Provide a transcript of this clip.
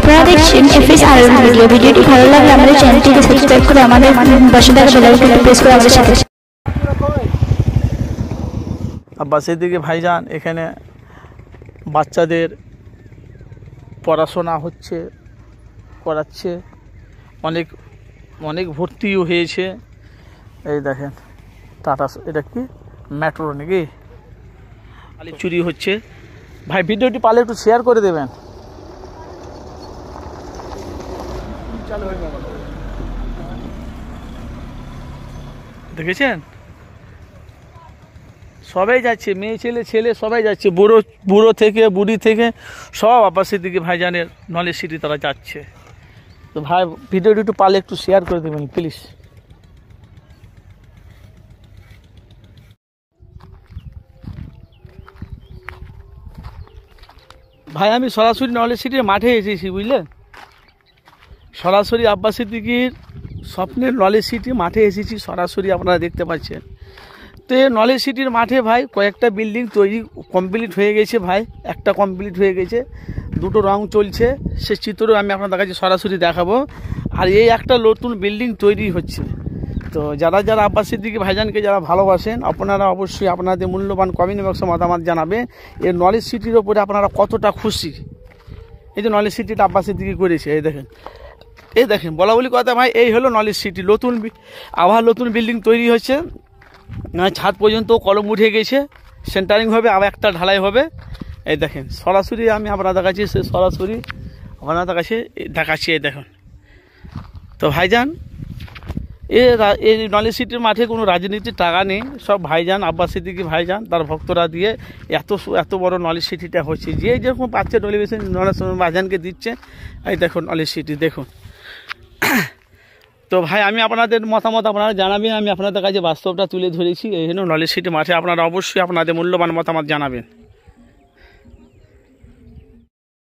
আপনারা দেখছেন FS RL video. ভিডিওটি ভালো লাগলে আমাদের চ্যানেলটিকে সাবস্ক্রাইব করে আমাদের পাশে থাকা বেল আইকনটি প্রেস করে আমাদের সাথে। আব্বাস সিদ্দিকী ভাইজান এখানে বাচ্চাদের পড়াশোনা হচ্ছে, করাচ্ছে, অনেক অনেক ভর্তিও হয়েছে। এই দেখেন টাটা, এটা কি মেট্রো নাকি? চুরি হচ্ছে। ভাই ভিডিওটি পারলে একটু শেয়ার করে দেবেন। দেখেছেন সবাই যাচ্ছে, মেয়ে ছেলে ছেলে সবাই যাচ্ছে, বুড়ো থেকে বুড়ি থেকে সব আব্বাস সিদ্দিকী ভাইজানের নলেজ সিটি তারা যাচ্ছে। তো ভাই ভিডিওটি একটু পারলে একটু শেয়ার করে দেবেন প্লিজ। ভাই আমি সরাসরি নলেজ সিটির মাঠে এসেছি, বুঝলেন, সরাসরি আব্বাস সিদ্দিকীর স্বপ্নের নলেজ সিটি মাঠে এসেছি সরাসরি, আপনারা দেখতে পাচ্ছেন। তো নলেজ সিটির মাঠে ভাই কয়েকটা বিল্ডিং তৈরি কমপ্লিট হয়ে গেছে ভাই, একটা কমপ্লিট হয়ে গেছে, দুটো রং চলছে, সে চিত্র আমি আপনাদের কাছে সরাসরি দেখাবো। আর এই একটা নতুন বিল্ডিং তৈরি হচ্ছে। তো যারা যারা আব্বাস সিদ্দিকী ভাইজানকে যারা ভালোবাসেন, আপনারা অবশ্যই আপনাদের মূল্যবান কমেন্ট বক্সে মতামত জানাবেন এই নলেজ সিটির ওপরে আপনারা কতটা খুশি। এই যে নলেজ সিটিটা আব্বাস সিদ্দিকী করেছে, এই দেখেন বলা বলি কথা ভাই, এই হলো নলেজ সিটি। নতুন আবার নতুন বিল্ডিং তৈরি হচ্ছে, ছাদ পর্যন্ত কলম উঠে গেছে, সেন্টারিং হবে, আবার একটা ঢালাই হবে। এই দেখেন সরাসরি আমি আপনাদের কাছে সরাসরি আপনাদের কাছে দেখাচ্ছি। এই দেখুন। তো ভাইজান এই নলেজ সিটির মাঠে কোনো রাজনীতির টাকা নেই, সব ভাইজান আব্বাস সিদ্দিকী ভাইজান তার ভক্তরা দিয়ে এত বড় নলেজ সিটিটা হচ্ছে। যে যেরকম পাচ্ছে টেলিভিশন নলেজ ভাইজানকে দিচ্ছে। এই দেখুন নলেজ সিটি দেখুন। তো ভাই আমি আপনাদের মতামত আপনারা জানাবেন, আমি আপনাদের কাছে বাস্তবটা তুলে ধরেছি। এই জন্য নলেজ সিটি মাঠে আপনারা অবশ্যই আপনাদের মূল্যবান মতামত জানাবেন।